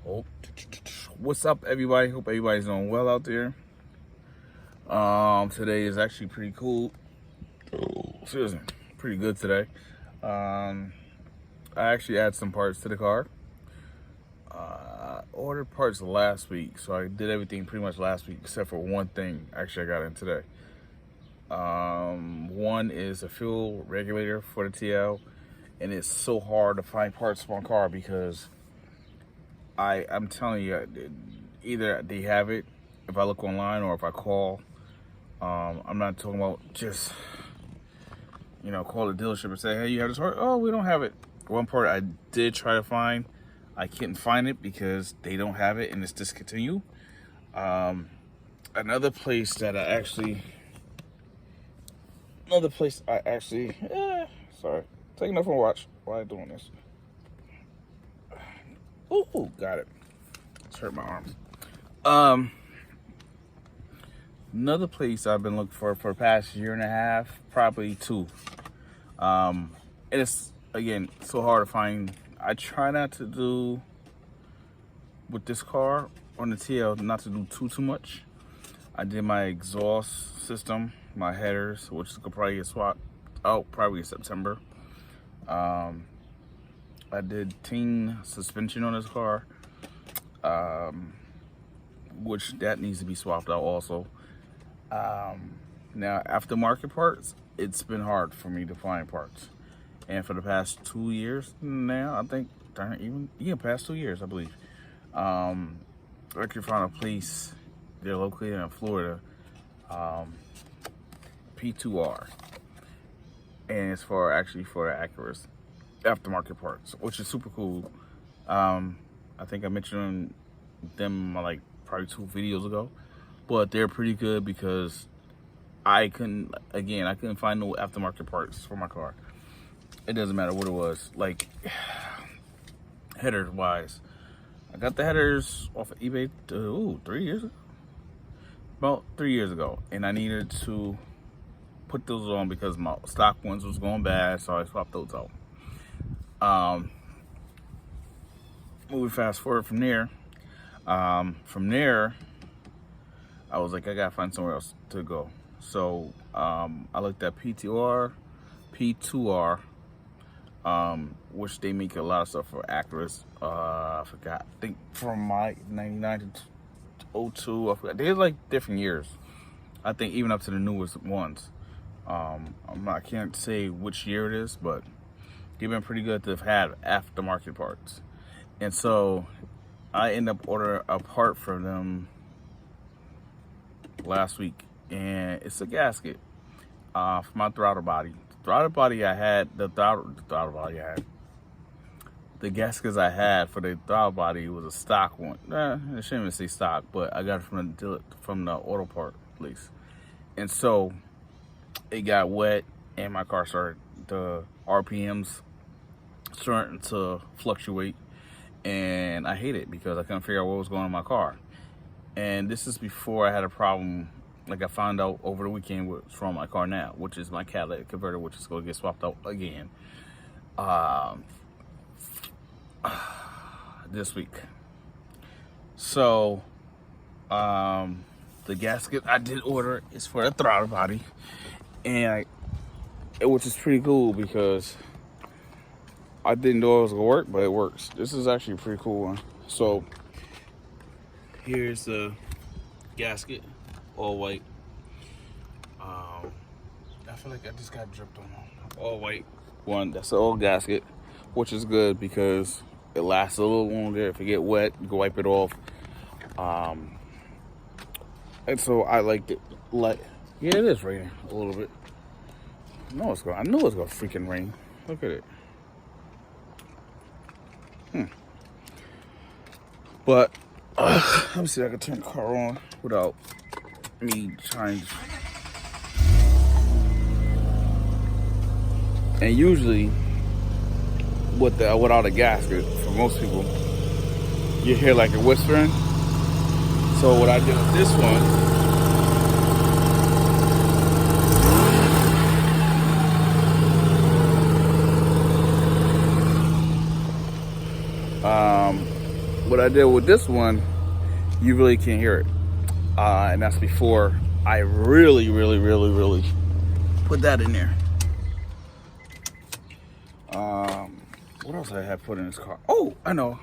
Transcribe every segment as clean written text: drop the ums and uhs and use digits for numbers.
Oh, what's up, everybody? Hope everybody's doing well out there. Today is actually pretty cool. Excuse me, pretty good today. I actually added some parts to the car. Ordered parts last week, so I did everything pretty much last week except for one thing. Actually, I got in today. One is a fuel regulator for the TL, and it's so hard to find parts for my car because I'm telling you, either they have it if I look online or if I call. I'm not talking about just, call the dealership and say, hey, you have this part? Oh, we don't have it. One part I did try to find, I couldn't find it because they don't have it and it's discontinued. Another place I actually, sorry, taking off my watch while I'm doing this. Oh, got it. It's hurt my arms. Another place I've been looking for the past year and a half, probably two. And it's, again, so hard to find. I try not to do, with this car on the TL, not to do too much. I did my exhaust system, my headers, which could probably get swapped out probably in September. I did teen suspension on this car, which that needs to be swapped out also. Now, aftermarket parts, it's been hard for me to find parts. And for the past 2 years now, I think, past 2 years, I believe. I actually found a place there locally in Florida, p2r. And it's for the Acuras aftermarket parts, which is super cool. I think I mentioned them like probably 2 videos ago, but they're pretty good because I couldn't find no aftermarket parts for my car. It doesn't matter what it was, like header wise. I got the headers off of eBay 3 years ago. About 3 years ago, and I needed to put those on because my stock ones was going bad, so I swapped those out. Moving fast forward from there. From there, I was like, I gotta find somewhere else to go. So I looked at p2r, which they make a lot of stuff for Acuras. I forgot. I think from my 99 to 02. I forgot. They had like different years. I think even up to the newest ones. I can't say which year it is, but they've been pretty good to have aftermarket parts. And so I ended up ordering a part for them last week, and it's a gasket for my throttle body. The gaskets I had for the throttle body was a stock one. I shouldn't even say stock, but I got it from the auto part place. And so it got wet, and my car started, the RPMs starting to fluctuate, and I hate it because I couldn't figure out what was going on in my car. And this is before I had a problem, like I found out over the weekend, what's wrong with my car now, which is my catalytic converter, which is going to get swapped out again this week. So the gasket I did order is for the throttle body, and which is pretty cool because I didn't know it was gonna work, but it works. This is actually a pretty cool one. So here's the gasket, all white. I feel like I just got dripped on. All white one. That's the old gasket, which is good because it lasts a little longer. If it get wet, you can wipe it off. And so I liked it. Yeah, it is raining a little bit. I know it's gonna freaking rain. Look at it. But let me see if I can turn the car on without me trying. And usually, without a gasket, for most people, you hear like a whispering. So what I did with this one, what I did with this one, you really can't hear it. And that's before I really put that in there. What else I had put in this car? Oh, I know.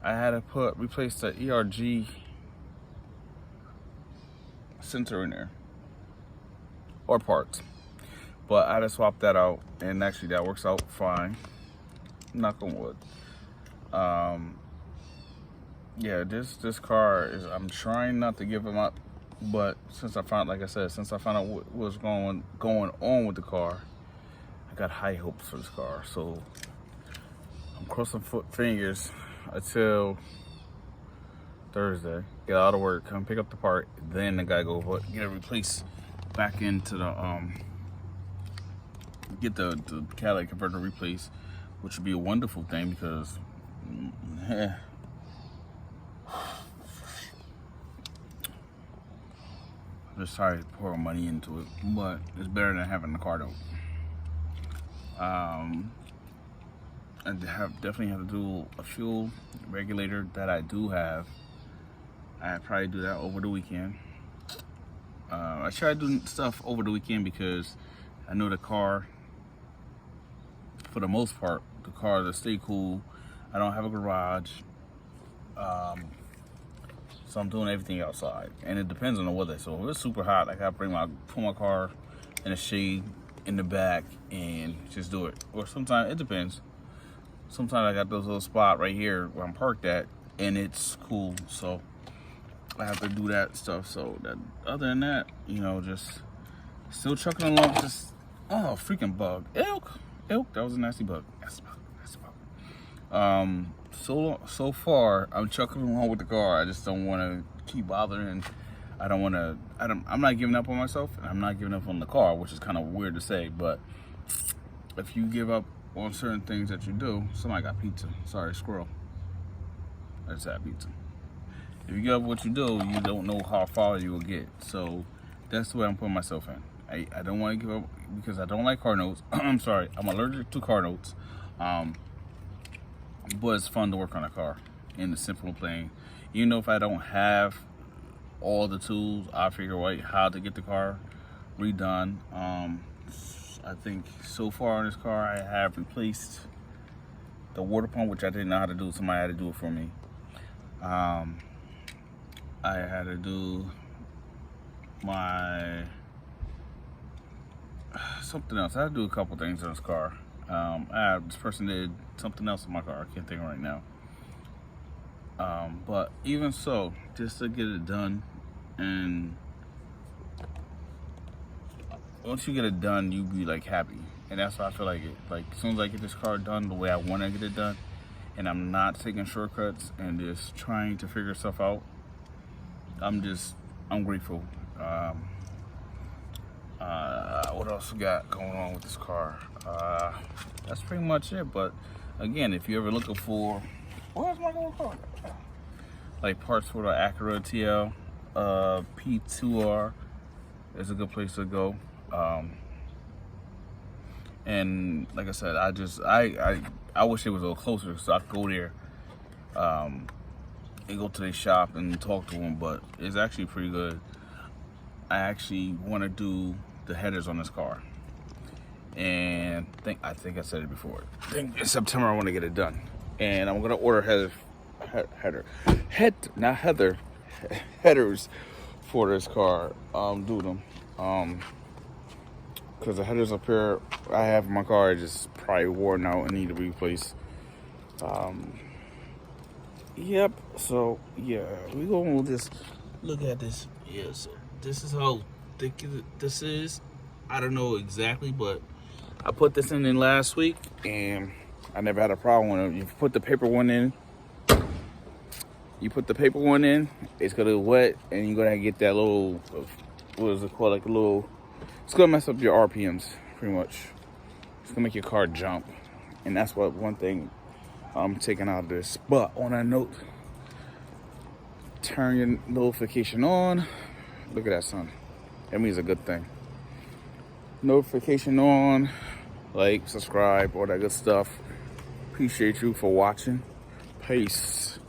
I had to replace the ERG sensor in there, or parts. But I had to swap that out, and actually that works out fine. Knock on wood. Yeah, this car is, I'm trying not to give him up, but since I found out what was going on with the car, I got high hopes for this car. So I'm crossing fingers until Thursday, get out of work, come pick up the part, then I gotta go get it replaced back into the get the catalytic converter replaced, which would be a wonderful thing because I'm just sorry to pour money into it, but it's better than having the car though. I definitely have to do a fuel regulator that I do have. I'd probably do that over the weekend. I try to do stuff over the weekend because I know the car, for the most part, the car will stay cool. I don't have a garage, so I'm doing everything outside, and it depends on the weather. So if it's super hot, I gotta put my car in the shade in the back and just do it. Or sometimes it depends. Sometimes I got those little spot right here where I'm parked at, and it's cool, so I have to do that stuff. So that, other than that, you know, just still trucking along. Just freaking bug, elk, that was a nasty bug. Nasty bug. So far I'm trucking along with the car. I just don't want to keep bothering. I'm not giving up on myself, and I'm not giving up on the car, which is kind of weird to say, but if you give up on certain things that you do, somebody got pizza. Sorry, squirrel. I just had pizza. If you give up what you do, you don't know how far you will get. So that's the way I'm putting myself in. I don't want to give up because I don't like car notes. I'm sorry, I'm allergic to car notes. But it's fun to work on a car in the simple plane. Even though if I don't have all the tools, I'll figure out how to get the car redone. I think so far in this car, I have replaced the water pump, which I didn't know how to do. Somebody had to do it for me. I had to do something else. I had to do a couple things in this car. This person did something else in my car. I can't think right now. But even so, just to get it done, and once you get it done, you be like happy, and that's why I feel like it. Like as soon as I get this car done the way I want to get it done, and I'm not taking shortcuts and just trying to figure stuff out, I'm grateful. What else we got going on with this car? That's pretty much it. But again, if you're ever looking for, where's my little car? Like parts for the Acura TL, p2r is a good place to go. And like I said, I wish it was a little closer so I could go there and go to their shop and talk to them, but it's actually pretty good. I actually want to do the headers on this car, and I think I said it before. I think in September I want to get it done, and I'm gonna order headers for this car. Do them because the headers up here I have in my car are just probably worn out and need to be replaced. Yep. So yeah, we gonna just look at this. Yeah. So this is how thick this is. I don't know exactly, but I put this in last week and I never had a problem with it. You put the paper one in. It's gonna get wet, and you're gonna get that little, what is it called? Like a little. It's gonna mess up your RPMs, pretty much. It's gonna make your car jump, and that's one thing I'm taking out of this. But on that note, turn your notification on. Look at that, son. That means a good thing. Notification on, like, subscribe, all that good stuff. Appreciate you for watching. Peace.